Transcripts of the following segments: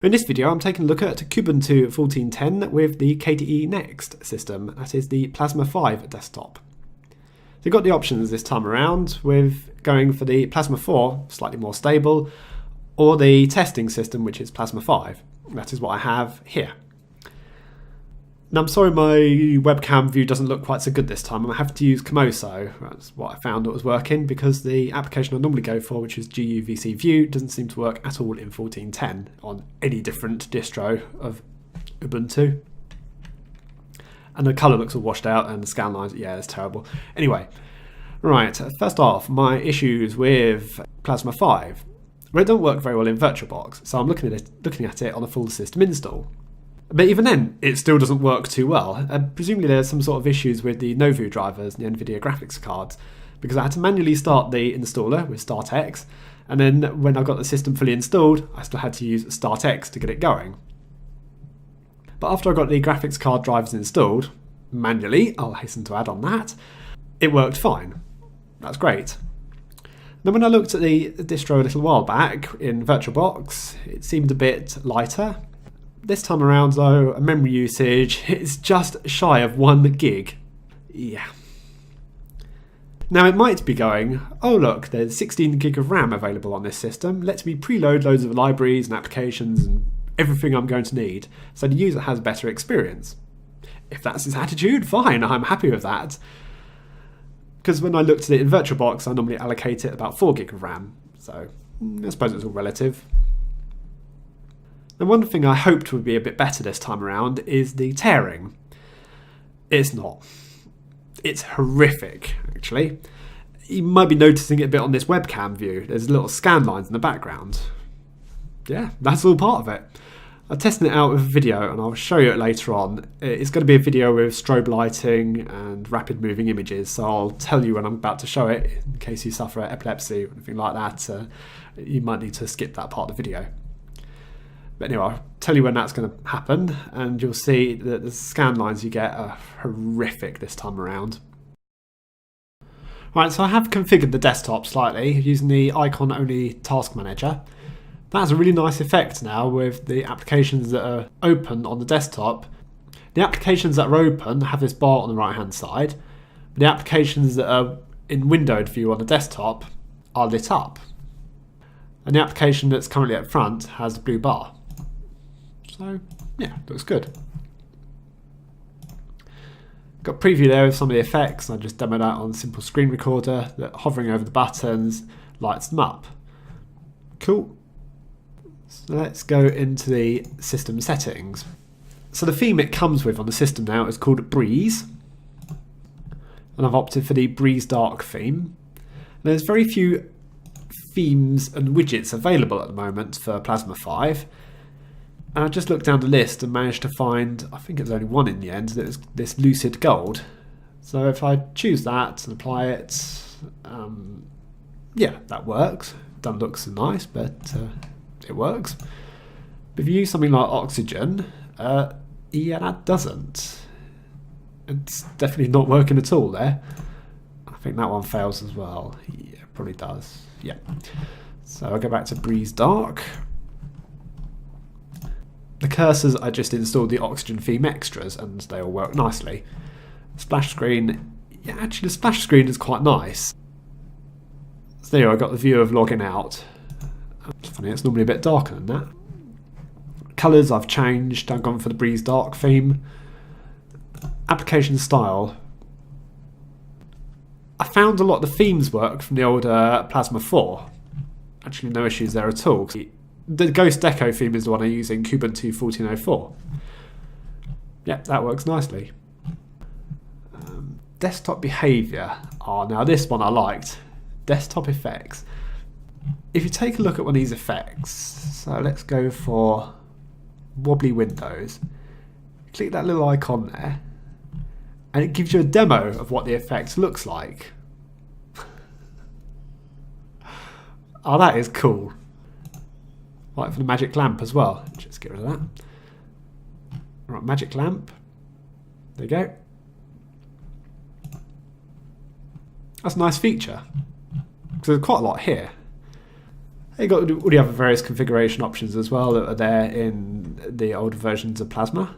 In this video, I'm taking a look at Kubuntu 14.10 with the KDE Next system, that is the Plasma 5 desktop. So you've got the options this time around with going for the Plasma 4, slightly more stable, or the testing system, which is Plasma 5. That is what I have here. Now I'm sorry my webcam view doesn't look quite so good this time. I'm going to have to use Komoso. That's what I found that was working, because the application I normally go for, which is GUVC View, doesn't seem to work at all in 14.10 on any different distro of Ubuntu. And the colour looks all washed out and the scan lines, yeah, it's terrible. Anyway, right, first off, my issues with Plasma 5. Well, it don't work very well in VirtualBox, so I'm looking at it on a full system install. But even then, it still doesn't work too well. Presumably there's some sort of issues with the Novu drivers and the NVIDIA graphics cards, because I had to manually start the installer with StartX, and then when I got the system fully installed, I still had to use StartX to get it going. But after I got the graphics card drivers installed, manually, I'll hasten to add on that, it worked fine. That's great. Then when I looked at the distro a little while back in VirtualBox, it seemed a bit lighter. This time around though, memory usage is just shy of 1 gig. Yeah. Now it might be going, oh look, there's 16 gig of RAM available on this system, let me preload loads of libraries and applications and everything I'm going to need, so the user has a better experience. If that's his attitude, fine, I'm happy with that. Because when I looked at it in VirtualBox, I normally allocate it about 4 gig of RAM, so I suppose it's all relative. And one thing I hoped would be a bit better this time around is the tearing. It's not. It's horrific, actually. You might be noticing it a bit on this webcam view. There's little scan lines in the background. Yeah, that's all part of it. I'm testing it out with a video and I'll show you it later on. It's going to be a video with strobe lighting and rapid moving images, so I'll tell you when I'm about to show it in case you suffer epilepsy or anything like that. You might need to skip that part of the video. But anyway, I'll tell you when that's going to happen, and you'll see that the scan lines you get are horrific this time around. Right, so I have configured the desktop slightly using the icon-only task manager. That has a really nice effect now with the applications that are open on the desktop. The applications that are open have this bar on the right-hand side, but the applications that are in windowed view on the desktop are lit up. And the application that's currently at front has the blue bar. So, yeah, looks good. Got a preview there of some of the effects. I just demoed that on a simple screen recorder that hovering over the buttons lights them up. Cool. So let's go into the system settings. So the theme it comes with on the system now is called Breeze. And I've opted for the Breeze Dark theme. There's very few themes and widgets available at the moment for Plasma 5. And I just looked down the list and managed to find, I think it was only one in the end, that was this Lucid Gold. So if I choose that and apply it, yeah, that works. Doesn't look so nice, but it works. But if you use something like Oxygen, yeah, that doesn't. It's definitely not working at all there. I think that one fails as well. Yeah, probably does. Yeah. So I'll go back to Breeze Dark. The cursors, I just installed the Oxygen theme extras and they all work nicely. Splash screen, yeah, actually the splash screen is quite nice. So there I got the view of logging out. It's funny, it's normally a bit darker than that. Colours I've changed, I've gone for the Breeze Dark theme. Application style. I found a lot of the themes work from the older Plasma 4. Actually no issues there at all. The Ghost Deco theme is the one I use in Kubuntu 14.04. Yep, that works nicely. Desktop behaviour. Oh, now this one I liked. Desktop effects. If you take a look at one of these effects, so let's go for wobbly windows. Click that little icon there, and it gives you a demo of what the effect looks like. Oh, that is cool. Right, for the magic lamp as well. Just get rid of that. Right, magic lamp. There you go. That's a nice feature. Because there's quite a lot here. You got all the other various configuration options as well that are there in the older versions of Plasma.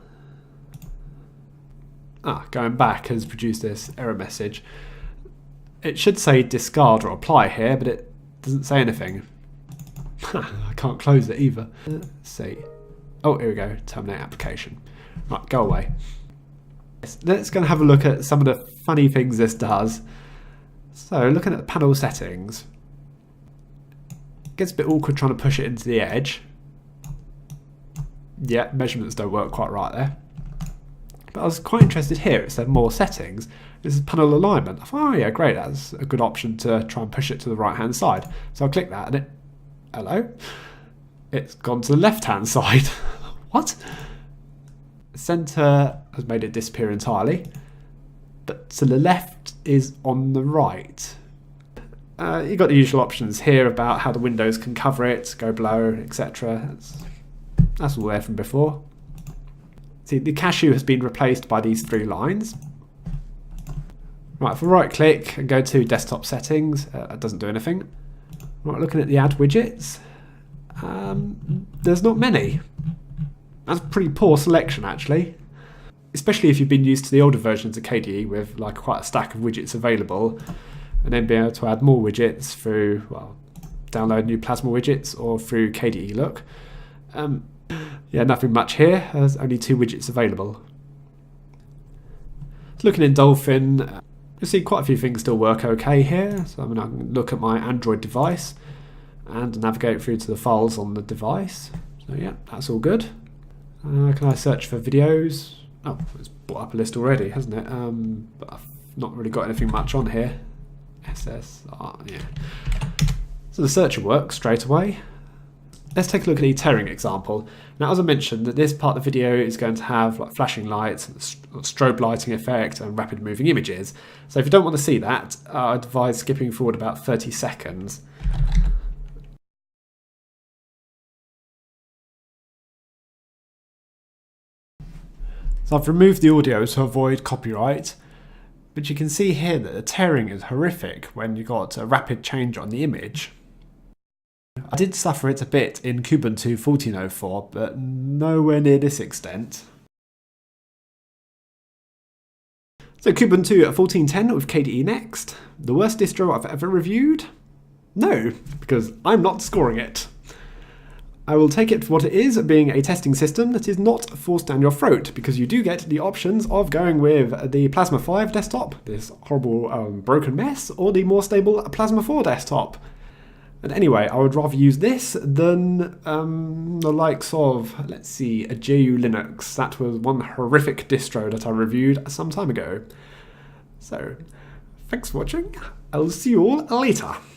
Going back has produced this error message. It should say discard or apply here, but it doesn't say anything. I can't close it either. Let's see. Oh, here we go. Terminate application. Right, go away. Let's go and have a look at some of the funny things this does. So, looking at the panel settings. It gets a bit awkward trying to push it into the edge. Yeah, measurements don't work quite right there. But I was quite interested here. It said more settings. This is panel alignment. I thought, oh yeah, great. That's a good option to try and push it to the right-hand side. So I'll click that and it... Hello? It's gone to the left-hand side. What? Center has made it disappear entirely. But to the left is on the right. You've got the usual options here about how the windows can cover it, go below, etc. That's all there from before. See, the cashew has been replaced by these 3 lines. Right, if I right click and go to desktop settings, that doesn't do anything. Right, looking at the add widgets, there's not many. That's a pretty poor selection actually. Especially if you've been used to the older versions of KDE with like quite a stack of widgets available, and then being able to add more widgets through, well, download new Plasma widgets or through KDE Look. Yeah, nothing much here. There's only 2 widgets available. Looking in Dolphin, you'll see quite a few things still work okay here. So I can look at my Android device and navigate through to the files on the device. So yeah, that's all good. Can I search for videos? Oh, it's brought up a list already, hasn't it? But I've not really got anything much on here. SSR, yeah. So the searcher works straight away. Let's take a look at the tearing example. Now, as I mentioned, that this part of the video is going to have like flashing lights, strobe lighting effect, and rapid moving images. So if you don't want to see that, I advise skipping forward about 30 seconds. So I've removed the audio to avoid copyright, but you can see here that the tearing is horrific when you've got a rapid change on the image. I did suffer it a bit in Kubuntu 14.04, but nowhere near this extent. So Kubuntu at 14.10 with KDE Next. The worst distro I've ever reviewed? No, because I'm not scoring it. I will take it for what it is, being a testing system that is not forced down your throat, because you do get the options of going with the Plasma 5 desktop, this horrible broken mess, or the more stable Plasma 4 desktop. And anyway, I would rather use this than the likes of, let's see, a JU Linux. That was one horrific distro that I reviewed some time ago. So, thanks for watching. I'll see you all later.